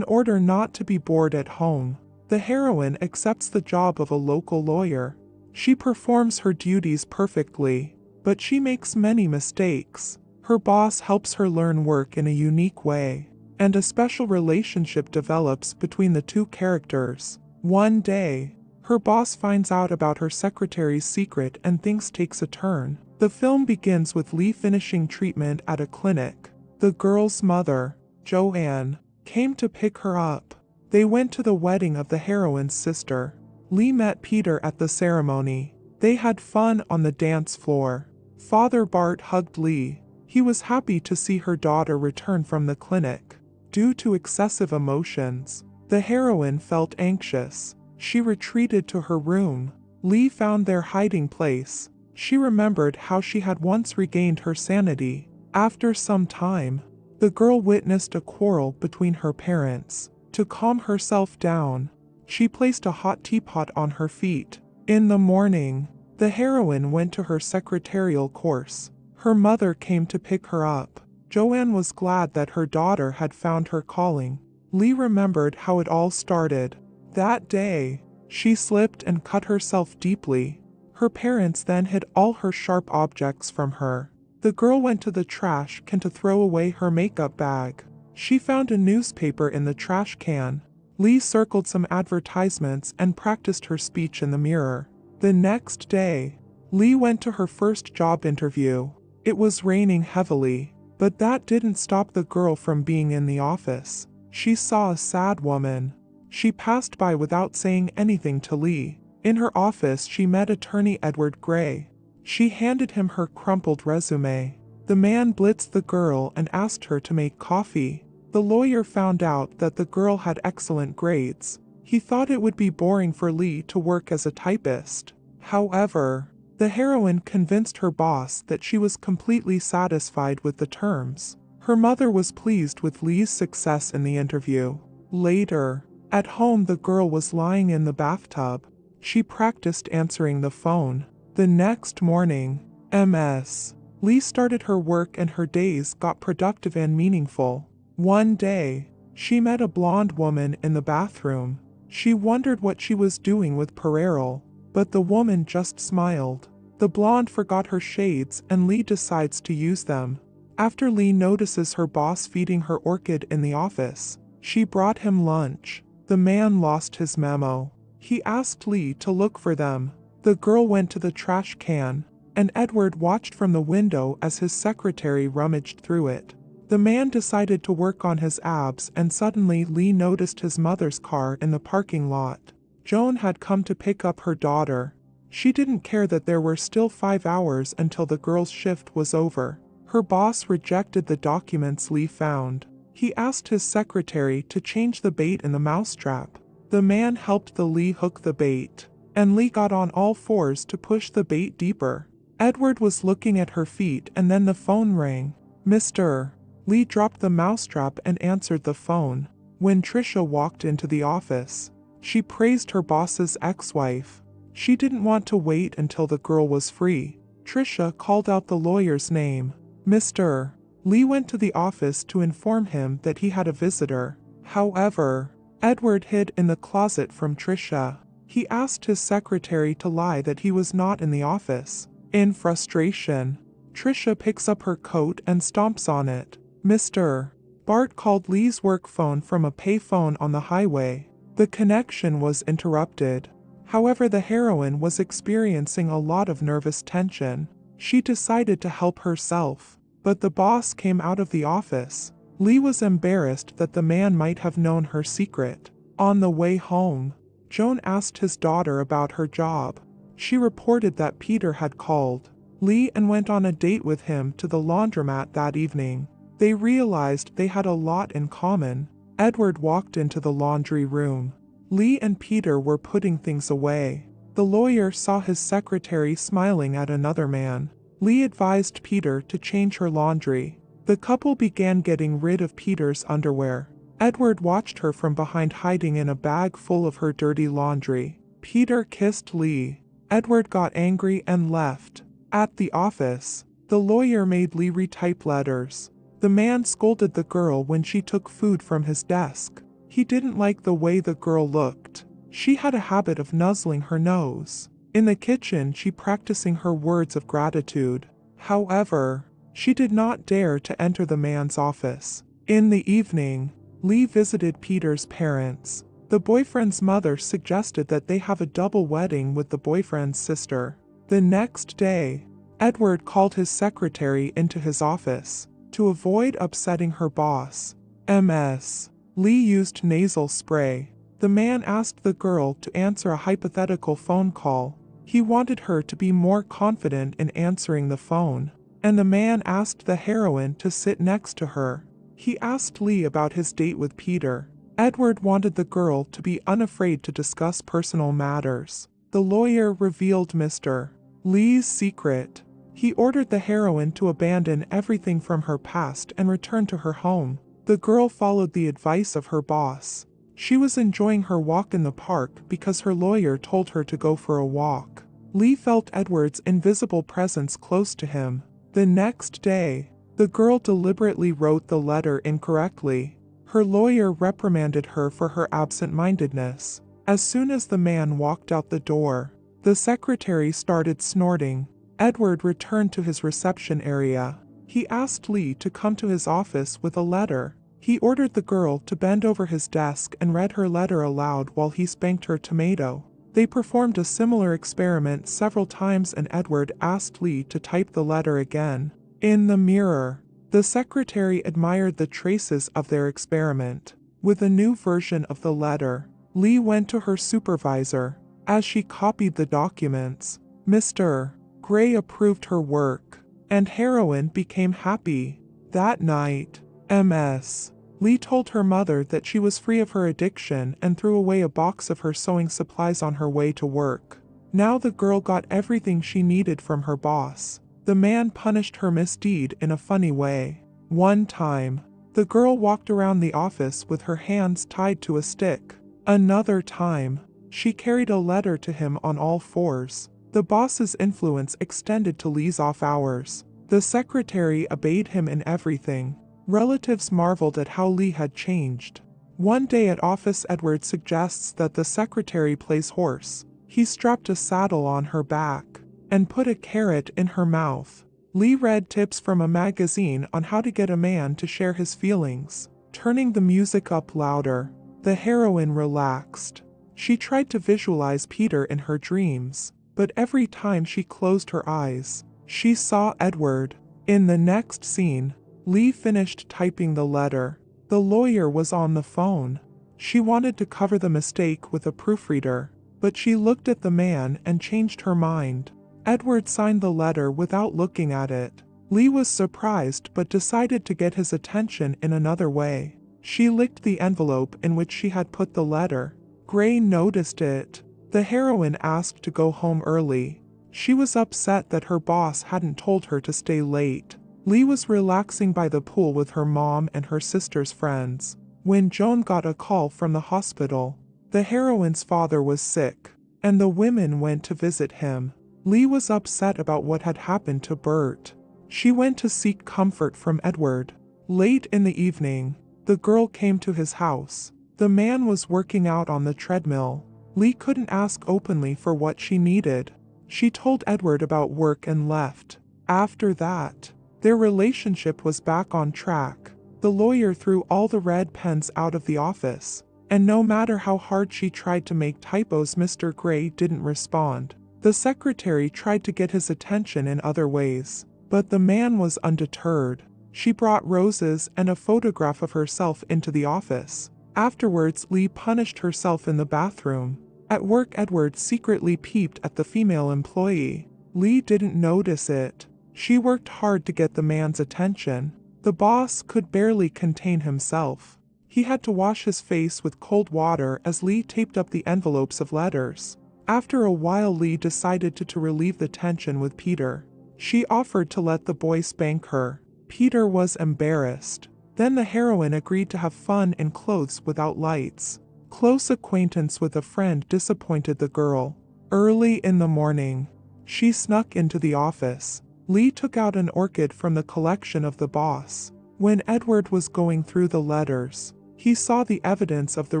In order not to be bored at home, the heroine accepts the job of a local lawyer. She performs her duties perfectly, but she makes many mistakes. Her boss helps her learn work in a unique way, and a special relationship develops between the two characters. One day, her boss finds out about her secretary's secret and things takes a turn. The film begins with Lee finishing treatment at a clinic. The girl's mother, Joanne, came to pick her up. They went to the wedding of the heroine's sister. Lee met Peter at the ceremony. They had fun on the dance floor. Father Bart hugged Lee. He was happy to see her daughter return from the clinic. Due to excessive emotions, the heroine felt anxious. She retreated to her room. Lee found their hiding place. She remembered how she had once regained her sanity. After some time, the girl witnessed a quarrel between her parents. To calm herself down, she placed a hot teapot on her feet. In the morning, the heroine went to her secretarial course. Her mother came to pick her up. Joanne was glad that her daughter had found her calling. Lee remembered how it all started. That day, she slipped and cut herself deeply. Her parents then hid all her sharp objects from her. The girl went to the trash can to throw away her makeup bag. She found a newspaper in the trash can. Lee circled some advertisements and practiced her speech in the mirror. The next day, Lee went to her first job interview. It was raining heavily, but that didn't stop the girl from being in the office. She saw a sad woman. She passed by without saying anything to Lee. In her office, she met attorney Edward Gray. She handed him her crumpled resume. The man blitzed the girl and asked her to make coffee. The lawyer found out that the girl had excellent grades. He thought it would be boring for Lee to work as a typist. However, the heroine convinced her boss that she was completely satisfied with the terms. Her mother was pleased with Lee's success in the interview. Later, at home, the girl was lying in the bathtub. She practiced answering the phone. The next morning, Ms. Lee started her work and her days got productive and meaningful. One day, she met a blonde woman in the bathroom. She wondered what she was doing with Pereiro, but the woman just smiled. The blonde forgot her shades and Lee decides to use them. After Lee notices her boss feeding her orchid in the office, she brought him lunch. The man lost his memo. He asked Lee to look for them. The girl went to the trash can, and Edward watched from the window as his secretary rummaged through it. The man decided to work on his abs, and suddenly Lee noticed his mother's car in the parking lot. Joan had come to pick up her daughter. She didn't care that there were still 5 hours until the girl's shift was over. Her boss rejected the documents Lee found. He asked his secretary to change the bait in the mousetrap. The man helped the Lee hook the bait, and Lee got on all fours to push the bait deeper. Edward was looking at her feet and then the phone rang. Mr. Lee dropped the mousetrap and answered the phone. When Trisha walked into the office, she praised her boss's ex-wife. She didn't want to wait until the girl was free. Trisha called out the lawyer's name. Mr. Lee went to the office to inform him that he had a visitor. However, Edward hid in the closet from Trisha. He asked his secretary to lie that he was not in the office. In frustration, Trisha picks up her coat and stomps on it. Mr. Bart called Lee's work phone from a payphone on the highway. The connection was interrupted. However, the heroine was experiencing a lot of nervous tension. She decided to help herself, but the boss came out of the office. Lee was embarrassed that the man might have known her secret. On the way home, Joan asked his daughter about her job. She reported that Peter had called Lee and went on a date with him to the laundromat that evening. They realized they had a lot in common. Edward walked into the laundry room. Lee and Peter were putting things away. The lawyer saw his secretary smiling at another man. Lee advised Peter to change her laundry. The couple began getting rid of Peter's underwear. Edward watched her from behind, hiding in a bag full of her dirty laundry. Peter kissed Lee. Edward got angry and left. At the office, the lawyer made Lee retype letters. The man scolded the girl when she took food from his desk. He didn't like the way the girl looked. She had a habit of nuzzling her nose. In the kitchen, she practicing her words of gratitude. However, she did not dare to enter the man's office. In the evening, Lee visited Peter's parents. The boyfriend's mother suggested that they have a double wedding with the boyfriend's sister. The next day, Edward called his secretary into his office. To avoid upsetting her boss, Ms. Lee used nasal spray. The man asked the girl to answer a hypothetical phone call. He wanted her to be more confident in answering the phone, and the man asked the heroine to sit next to her. He asked Lee about his date with Peter. Edward wanted the girl to be unafraid to discuss personal matters. The lawyer revealed Mr. Lee's secret. He ordered the heroine to abandon everything from her past and return to her home. The girl followed the advice of her boss. She was enjoying her walk in the park because her lawyer told her to go for a walk. Lee felt Edward's invisible presence close to him. The next day, the girl deliberately wrote the letter incorrectly. Her lawyer reprimanded her for her absent-mindedness. As soon as the man walked out the door, the secretary started snorting. Edward returned to his reception area. He asked Lee to come to his office with a letter. He ordered the girl to bend over his desk and read her letter aloud while he spanked her tomato. They performed a similar experiment several times and Edward asked Lee to type the letter again. In the mirror, the secretary admired the traces of their experiment. With a new version of the letter, Lee went to her supervisor. As she copied the documents, Mr. Gray approved her work, and heroine became happy. That night, Ms. Lee told her mother that she was free of her addiction and threw away a box of her sewing supplies on her way to work. Now the girl got everything she needed from her boss. The man punished her misdeed in a funny way. One time, the girl walked around the office with her hands tied to a stick. Another time, she carried a letter to him on all fours. The boss's influence extended to Lee's off hours. The secretary obeyed him in everything. Relatives marveled at how Lee had changed. One day at office, Edward suggests that the secretary plays horse. He strapped a saddle on her back and put a carrot in her mouth. Lee read tips from a magazine on how to get a man to share his feelings. Turning the music up louder, the heroine relaxed. She tried to visualize Peter in her dreams, but every time she closed her eyes, she saw Edward. In the next scene, Lee finished typing the letter. The lawyer was on the phone. She wanted to cover the mistake with a proofreader, but she looked at the man and changed her mind. Edward signed the letter without looking at it. Lee was surprised but decided to get his attention in another way. She licked the envelope in which she had put the letter. Gray noticed it. The heroine asked to go home early. She was upset that her boss hadn't told her to stay late. Lee was relaxing by the pool with her mom and her sister's friends when Joan got a call from the hospital. The heroine's father was sick, and the women went to visit him. Lee was upset about what had happened to Bert. She went to seek comfort from Edward. Late in the evening, the girl came to his house. The man was working out on the treadmill. Lee couldn't ask openly for what she needed. She told Edward about work and left. After that, their relationship was back on track. The lawyer threw all the red pens out of the office, and no matter how hard she tried to make typos, Mr. Gray didn't respond. The secretary tried to get his attention in other ways, but the man was undeterred. She brought roses and a photograph of herself into the office. Afterwards, Lee punished herself in the bathroom. At work, Edward secretly peeped at the female employee. Lee didn't notice it. She worked hard to get the man's attention. The boss could barely contain himself. He had to wash his face with cold water as Lee taped up the envelopes of letters. After a while, Lee decided to relieve the tension with Peter. She offered to let the boy spank her. Peter was embarrassed. Then the heroine agreed to have fun in clothes without lights. Close acquaintance with a friend disappointed the girl. Early in the morning, she snuck into the office. Lee took out an orchid from the collection of the boss. When Edward was going through the letters, He saw the evidence of the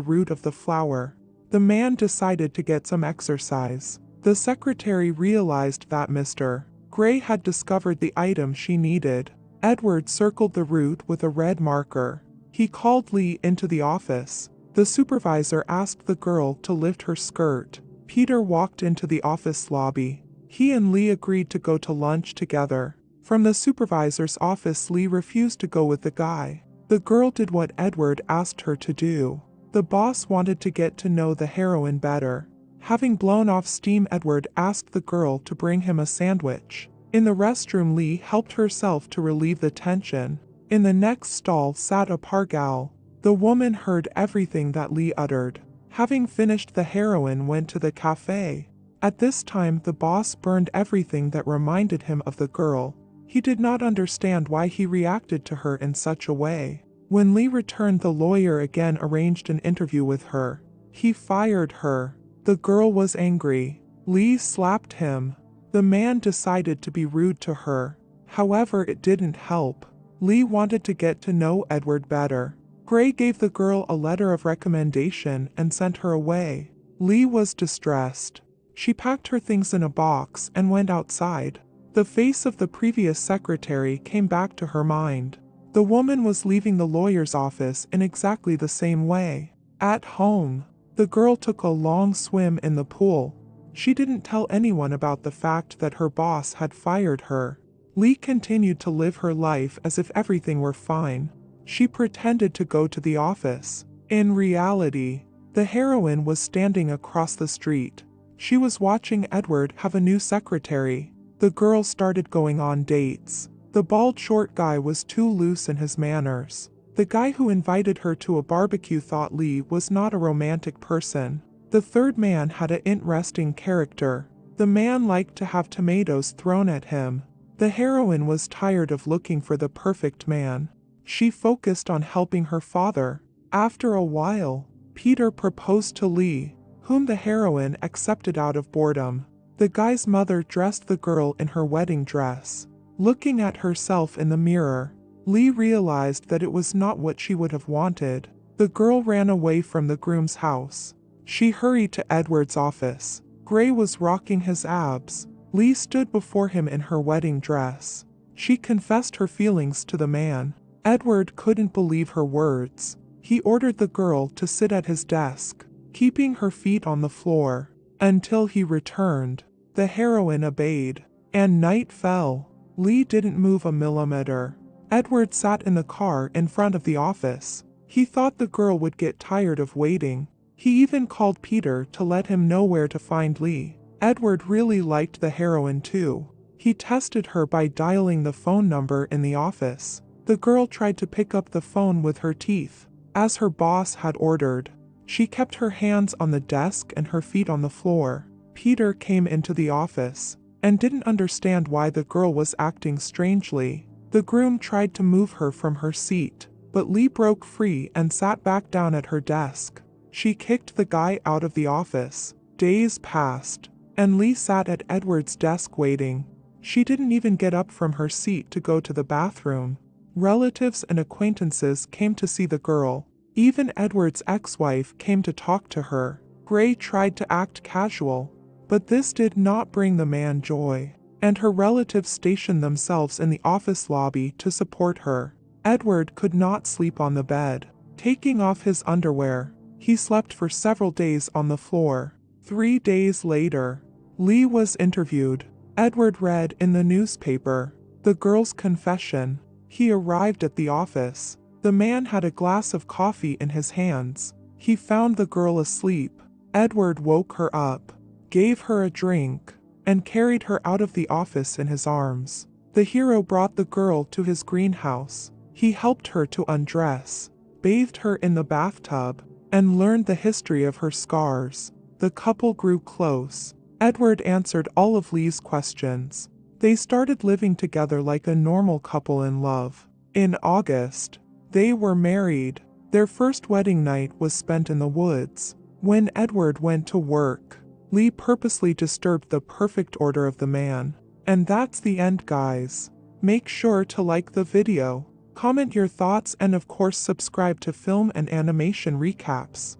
root of the flower. The man decided to get some exercise. The secretary realized that Mr. Gray had discovered the item she needed. Edward circled the root with a red marker. He called Lee into the office. The supervisor asked the girl to lift her skirt. Peter walked into the office lobby. He and Lee agreed to go to lunch together. From the supervisor's office, Lee refused to go with the guy. The girl did what Edward asked her to do. The boss wanted to get to know the heroine better. Having blown off steam, Edward asked the girl to bring him a sandwich. In the restroom, Lee helped herself to relieve the tension. In the next stall sat a pargal. The woman heard everything that Lee uttered. Having finished, the heroine went to the cafe. At this time, the boss burned everything that reminded him of the girl. He did not understand why he reacted to her in such a way. When Lee returned, the lawyer again arranged an interview with her. He fired her. The girl was angry. Lee slapped him. The man decided to be rude to her. However, it didn't help. Lee wanted to get to know Edward better. Gray gave the girl a letter of recommendation and sent her away. Lee was distressed. She packed her things in a box and went outside. The face of the previous secretary came back to her mind. The woman was leaving the lawyer's office in exactly the same way. At home, the girl took a long swim in the pool. She didn't tell anyone about the fact that her boss had fired her. Lee continued to live her life as if everything were fine. She pretended to go to the office. In reality, the heroine was standing across the street. She was watching Edward have a new secretary. The girl started going on dates. The bald short guy was too loose in his manners. The guy who invited her to a barbecue thought Lee was not a romantic person. The third man had an interesting character. The man liked to have tomatoes thrown at him. The heroine was tired of looking for the perfect man. She focused on helping her father. After a while, Peter proposed to Lee, whom the heroine accepted out of boredom. The guy's mother dressed the girl in her wedding dress. Looking at herself in the mirror, Lee realized that it was not what she would have wanted. The girl ran away from the groom's house. She hurried to Edward's office. Gray was rocking his abs. Lee stood before him in her wedding dress. She confessed her feelings to the man. Edward couldn't believe her words. He ordered the girl to sit at his desk, keeping her feet on the floor, until he returned. The heroine obeyed, and night fell. Lee didn't move a millimeter. Edward sat in the car in front of the office. He thought the girl would get tired of waiting. He even called Peter to let him know where to find Lee. Edward really liked the heroine too. He tested her by dialing the phone number in the office. The girl tried to pick up the phone with her teeth, as her boss had ordered. She kept her hands on the desk and her feet on the floor. Peter came into the office and didn't understand why the girl was acting strangely. The groom tried to move her from her seat, but Lee broke free and sat back down at her desk. She kicked the guy out of the office. Days passed, and Lee sat at Edward's desk waiting. She didn't even get up from her seat to go to the bathroom. Relatives and acquaintances came to see the girl. Even Edward's ex-wife came to talk to her. Gray tried to act casual, but this did not bring the man joy, and her relatives stationed themselves in the office lobby to support her. Edward could not sleep on the bed. Taking off his underwear, he slept for several days on the floor. 3 days later, Lee was interviewed. Edward read in the newspaper the girl's confession. He arrived at the office. The man had a glass of coffee in his hands. He found the girl asleep. Edward woke her up, gave her a drink, and carried her out of the office in his arms. The hero brought the girl to his greenhouse. He helped her to undress, bathed her in the bathtub, and learned the history of her scars. The couple grew close. Edward answered all of Lee's questions. They started living together like a normal couple in love. In August, they were married. Their first wedding night was spent in the woods. When Edward went to work, Lee purposely disturbed the perfect order of the man. And that's the end, guys. Make sure to like the video, Comment your thoughts and of course subscribe to film and animation recaps.